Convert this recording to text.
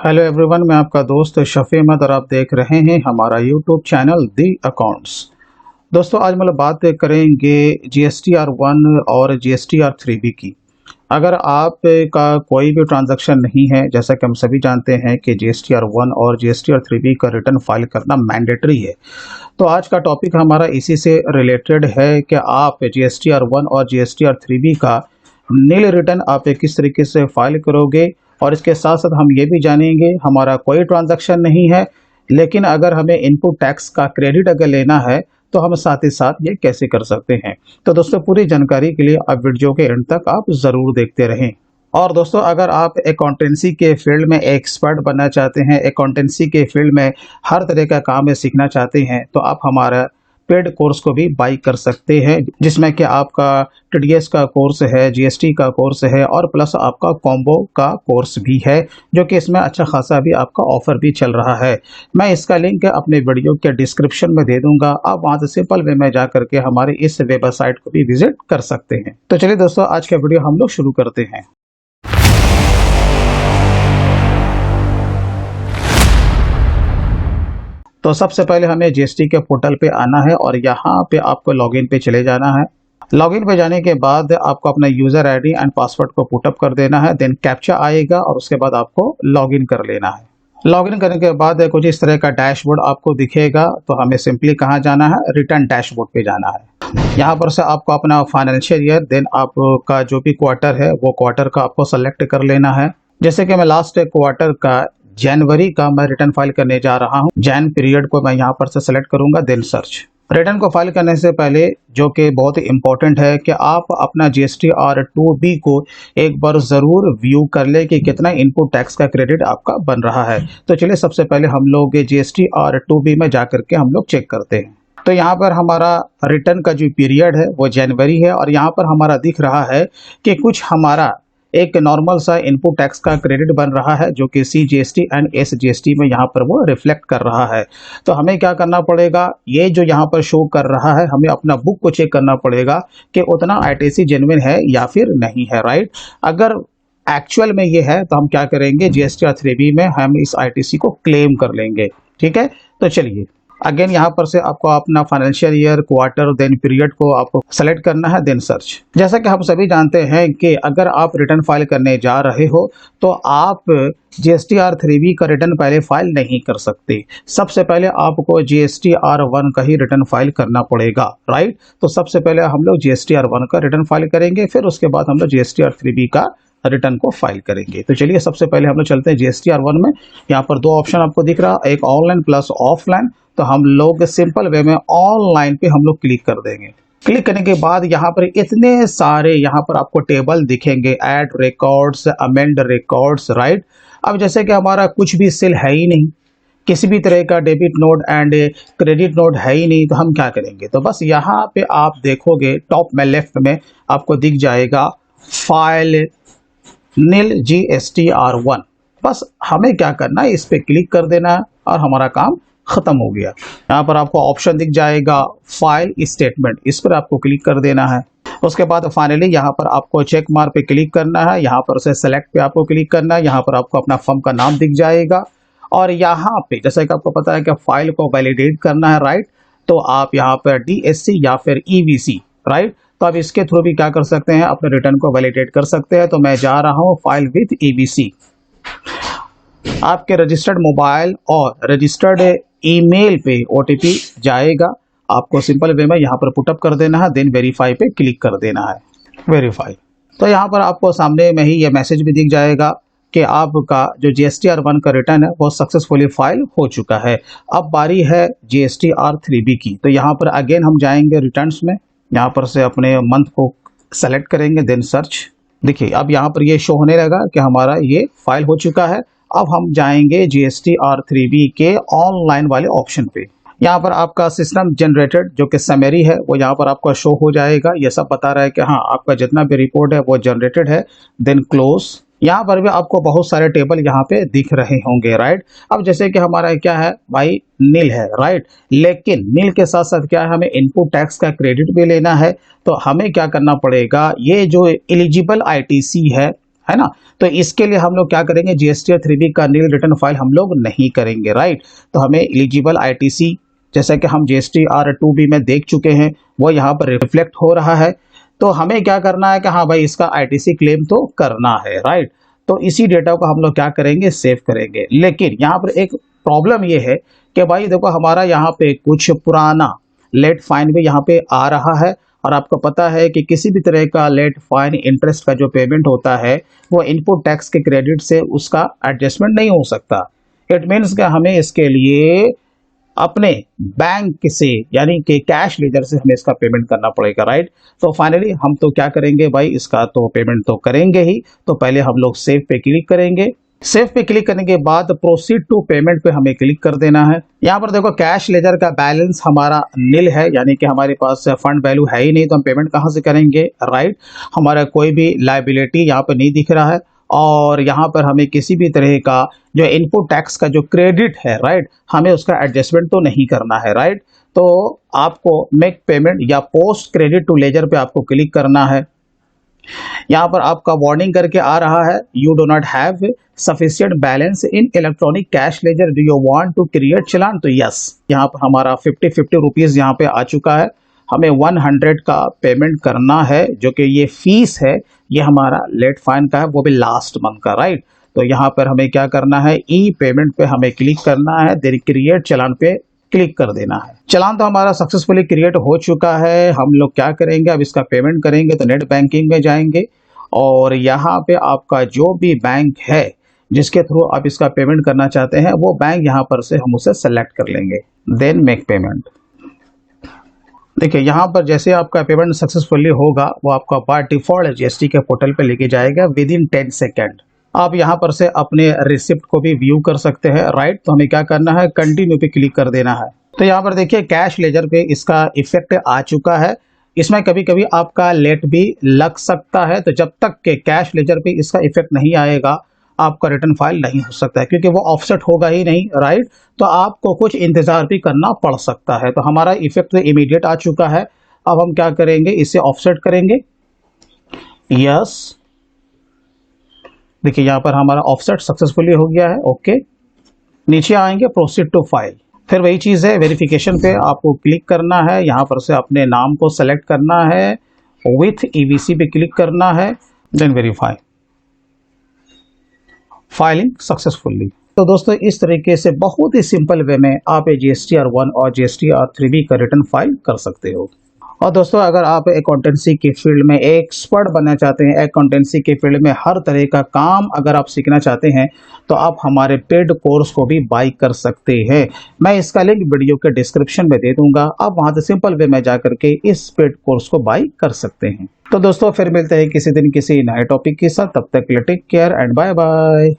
Hello everyone, मैं आपका दोस्त शफी अहमद और आप देख रहे हैं हमारा यूट्यूब चैनल दी अकाउंट्स। दोस्तों, आज मतलब बात करेंगे GSTR1 और GSTR3B की। अगर आप का कोई भी ट्रांजैक्शन नहीं है, जैसा कि हम सभी जानते हैं कि GSTR1 और GSTR3B का रिटर्न फाइल करना मैंडेटरी है। तो आज का टॉपिक हमारा इसी से रिलेटेड है कि आप GSTR1 और GSTR3B का नील रिटर्न आप किस तरीके से फाइल करोगे। और इसके साथ साथ हम ये भी जानेंगे, हमारा कोई ट्रांजैक्शन नहीं है लेकिन अगर हमें इनपुट टैक्स का क्रेडिट अगर लेना है तो हम साथ ही साथ ये कैसे कर सकते हैं। तो दोस्तों, पूरी जानकारी के लिए आप वीडियो के एंड तक आप ज़रूर देखते रहें। और दोस्तों, अगर आप अकाउंटेंसी के फील्ड में एक्सपर्ट बनना चाहते हैं, अकाउंटेंसी के फील्ड में हर तरह का काम सीखना चाहते हैं, तो आप हमारा पेड कोर्स को भी बाई कर सकते हैं, जिसमें कि आपका TDS का कोर्स है, GST का कोर्स है और प्लस आपका कॉम्बो का कोर्स भी है, जो कि इसमें अच्छा खासा भी आपका ऑफर भी चल रहा है। मैं इसका लिंक अपने वीडियो के डिस्क्रिप्शन में दे दूंगा, आप वहां से सिंपल वे में जा करके हमारे इस वेबसाइट को भी विजिट कर सकते हैं। तो चलिए दोस्तों, आज का वीडियो हम लोग शुरू करते हैं। तो सबसे पहले हमें GST के पोर्टल पे आना है और यहाँ पे आपको लॉगिन पे चले जाना है। लॉगिन पे जाने के बाद आपको अपना यूज़र आईडी एंड पासवर्ड को पुटअप कर देना है, देन कैप्चा आएगा और उसके बाद आपको लॉगिन कर लेना है। लॉगिन करने के बाद कुछ इस तरह का डैशबोर्ड आपको दिखेगा, तो हमें सिंपली कहाँ जाना है, रिटर्न डैशबोर्ड पे जाना है। यहाँ पर से आपको अपना फाइनेंशियल ईयर, देन आपका जो भी क्वार्टर है वो क्वार्टर का आपको सेलेक्ट कर लेना है। जैसे कि मैं लास्ट क्वार्टर का जनवरी का मैं रिटर्न फाइल करने जा रहा हूं, जैन पीरियड को मैं यहां पर से सेलेक्ट करूंगा, देन सर्च। रिटर्न को फाइल करने से पहले जो कि बहुत ही इंपॉर्टेंट है कि आप अपना GSTR2B को एक बार ज़रूर व्यू कर ले कि कितना इनपुट टैक्स का क्रेडिट आपका बन रहा है। तो चलिए सबसे पहले हम लोग GSTR2B में जा करके हम लोग चेक करते हैं। तो यहाँ पर हमारा रिटर्न का जो पीरियड है वो जनवरी है और यहाँ पर हमारा दिख रहा है कि कुछ हमारा एक नॉर्मल सा इनपुट टैक्स का क्रेडिट बन रहा है, जो कि CGST एंड SGST में यहाँ पर वो रिफ्लेक्ट कर रहा है। तो हमें क्या करना पड़ेगा, ये जो यहाँ पर शो कर रहा है हमें अपना बुक को चेक करना पड़ेगा कि उतना ITC जेन्युइन है या फिर नहीं है, राइट। अगर एक्चुअल में ये है तो हम क्या करेंगे, GSTR3B में हम इस ITC को क्लेम कर लेंगे, ठीक है। तो चलिए अगेन यहाँ पर से आपको अपना financial year, quarter, then period को आपको सेलेक्ट करना है, देन सर्च। जैसा कि हम सभी जानते हैं कि अगर आप रिटर्न फाइल करने जा रहे हो तो आप GSTR3B का रिटर्न पहले फाइल नहीं कर सकते। सबसे पहले आपको GSTR1 का ही रिटर्न फाइल करना पड़ेगा, राइट। तो सबसे पहले हम लोग GSTR1 का रिटर्न फाइल करेंगे, फिर उसके बाद हम लोग GSTR3B का रिटर्न को फाइल करेंगे। तो चलिए सबसे पहले हम लोग चलते हैं GSTR1 में। यहाँ पर दो ऑप्शन आपको दिख रहा है, एक ऑनलाइन प्लस ऑफलाइन। तो हम लोग सिंपल वे में ऑनलाइन पे हम लोग क्लिक कर देंगे। क्लिक करने के बाद यहाँ पर इतने सारे यहाँ पर आपको टेबल दिखेंगे, add records, amend records, right. अब जैसे कि हमारा कुछ भी सेल है ही नहीं, किसी भी तरह का debit note and credit note है ही नहीं, तो हम क्या करेंगे, तो बस यहाँ पे आप देखोगे टॉप में लेफ्ट में आपको दिख जाएगा फाइल नील GSTR1। बस हमें क्या करना है, इस पे क्लिक कर देना है और हमारा काम खत्म हो गया। यहाँ पर आपको ऑप्शन दिख जाएगा फाइल स्टेटमेंट, इस पर आपको क्लिक कर देना है। उसके बाद फाइनली यहाँ पर आपको चेक मार्क पे क्लिक करना है, यहाँ पर से सेलेक्ट पे आपको क्लिक करना है। यहाँ पर आपको अपना फर्म का नाम दिख जाएगा और यहाँ पे जैसा कि आपको पता है कि फाइल को वैलिडेट करना है, राइट। तो आप यहाँ पर DSC या फिर EVC, राइट। तो आप इसके थ्रू भी क्या कर सकते हैं, अपने रिटर्न को वैलिडेट कर सकते हैं। तो मैं जा रहा हूँ फाइल विथ EVC। आपके रजिस्टर्ड मोबाइल और रजिस्टर्ड ईमेल पे OTP जाएगा, आपको सिंपल वे में यहाँ पर पुटअप कर देना है, देन वेरीफाई पे क्लिक कर देना है, वेरीफाई। तो यहाँ पर आपको सामने में ही ये मैसेज भी दिख जाएगा कि आपका जो GSTR1 का रिटर्न है वो सक्सेसफुली फाइल हो चुका है। अब बारी है GSTR3B की। तो यहाँ पर अगेन हम जाएंगे रिटर्न्स में, यहाँ पर से अपने मंथ को सेलेक्ट करेंगे, देन सर्च। देखिए अब यहाँ पर ये शो होने लगा कि हमारा ये फाइल हो चुका है। अब हम जाएंगे GSTR3B के ऑनलाइन वाले ऑप्शन पे। यहाँ पर आपका सिस्टम जनरेटेड जो कि समरी है वो यहाँ पर आपका शो हो जाएगा। ये सब बता रहा है कि हाँ आपका जितना भी रिपोर्ट है वो जनरेटेड है, देन क्लोज। यहाँ पर भी आपको बहुत सारे टेबल यहाँ पे दिख रहे होंगे, राइट। अब जैसे कि हमारा क्या है भाई, नील है, राइट। लेकिन नील के साथ साथ क्या है, हमें इनपुट टैक्स का क्रेडिट भी लेना है। तो हमें क्या करना पड़ेगा, ये जो एलिजिबल ITC है है ना। तो इसके लिए हम लोग क्या करेंगे, जीएसटी और 3B का नील रिटर्न फाइल हम लोग नहीं करेंगे, राइट। तो हमें एलिजिबल आईटीसी जैसा कि हम जीएसटी आर 2B में देख चुके हैं वो यहाँ पर रिफ्लेक्ट हो रहा है। तो हमें क्या करना है कि हाँ भाई इसका आईटीसी क्लेम तो करना है, राइट। तो इसी डेटा को हम लोग क्या करेंगे, सेव करेंगे। लेकिन यहाँ पर एक प्रॉब्लम ये है कि भाई देखो हमारा यहाँ पे कुछ पुराना लेट फाइन भी यहाँ पे आ रहा है, और आपको पता है कि किसी भी तरह का लेट फाइन इंटरेस्ट का जो पेमेंट होता है वो इनपुट टैक्स के क्रेडिट से उसका एडजस्टमेंट नहीं हो सकता। इट मीन्स कि हमें इसके लिए अपने बैंक से यानी कि कैश लेजर से हमें इसका पेमेंट करना पड़ेगा, राइट। तो फाइनली हम तो क्या करेंगे भाई, इसका तो पेमेंट तो करेंगे ही। तो पहले हम लोग सेव पे क्लिक करेंगे। सेव पे क्लिक करने के बाद प्रोसीड टू पेमेंट पे हमें क्लिक कर देना है। यहाँ पर देखो कैश लेजर का बैलेंस हमारा नील है, यानी कि हमारे पास फंड वैल्यू है ही नहीं, तो हम पेमेंट कहाँ से करेंगे, राइट। हमारा कोई भी लायबिलिटी यहाँ पर नहीं दिख रहा है, और यहाँ पर हमें किसी भी तरह का जो इनपुट टैक्स का जो क्रेडिट है, राइट, हमें उसका एडजस्टमेंट तो नहीं करना है, राइट। तो आपको मेक पेमेंट या पोस्ट क्रेडिट टू लेजर पे आपको क्लिक करना है। यहाँ पर आपका वार्निंग करके आ रहा है, you do not have sufficient balance in electronic cash ledger, do you want to create challan. तो यस, यहाँ पर हमारा 50 रुपीज़ यहाँ पे आ चुका है। हमें 100 का पेमेंट करना है, जो कि ये फीस है, ये हमारा लेट फाइन का है, वो भी लास्ट मंथ का, राइट। तो यहाँ पर हमें क्या करना है, ई पेमेंट पे हमें क्लिक करना है, देन क्रिएट चलान पे क्लिक कर देना है। चलान तो हमारा सक्सेसफुली क्रिएट हो चुका है। हम लोग क्या करेंगे, अब इसका पेमेंट करेंगे। तो नेट बैंकिंग में जाएंगे, और यहाँ पे आपका जो भी बैंक है जिसके थ्रू आप इसका पेमेंट करना चाहते हैं वो बैंक यहाँ पर से हम उसे सेलेक्ट कर लेंगे, देन मेक पेमेंट। देखिए यहाँ पर जैसे आपका पेमेंट सक्सेसफुली होगा वो आपका बाय डिफॉल्ट जीएसटी के पोर्टल पे लेके जाएगा विद इन 10 सेकेंड। आप यहाँ पर से अपने रिसिप्ट को भी व्यू कर सकते हैं, राइट। तो हमें क्या करना है, कंटिन्यू पे क्लिक कर देना है। तो यहाँ पर देखिए कैश लेजर पे इसका इफेक्ट आ चुका है। इसमें कभी कभी आपका लेट भी लग सकता है, तो जब तक के कैश लेजर पे इसका इफेक्ट नहीं आएगा आपका रिटर्न फाइल नहीं हो सकता है, क्योंकि वो ऑफसेट होगा ही नहीं, राइट। तो आपको कुछ इंतजार भी करना पड़ सकता है। तो हमारा इफेक्ट इमीडिएट आ चुका है। अब हम क्या करेंगे, इसे ऑफसेट करेंगे, यस। देखिए यहाँ पर हमारा ऑफसेट सक्सेसफुली हो गया है, ओके। नीचे आएंगे प्रोसीड टू फाइल, फिर वही चीज़ है, वेरिफिकेशन पे आपको क्लिक करना है। यहाँ पर से अपने नाम को सेलेक्ट करना है, विथ ईवीसी पे क्लिक करना है, देन वेरीफाई, फाइलिंग सक्सेसफुली। तो दोस्तों इस तरीके से बहुत ही सिंपल वे में आप GSTR 1 और GSTR 3B का रिटर्न फाइल कर सकते हो। और दोस्तों अगर आप अकाउंटेंसी के फील्ड में एक्सपर्ट बनना चाहते हैं, अकाउंटेंसी के फील्ड में हर तरह का काम अगर आप सीखना चाहते हैं, तो आप हमारे पेड कोर्स को भी बाई कर सकते हैं। मैं इसका लिंक वीडियो के डिस्क्रिप्शन में दे दूंगा, आप वहां से सिंपल वे में जा करके इस पेड कोर्स को बाई कर सकते हैं। तो दोस्तों फिर मिलते हैं किसी दिन किसी नए टॉपिक के साथ, तब तक take care and bye bye.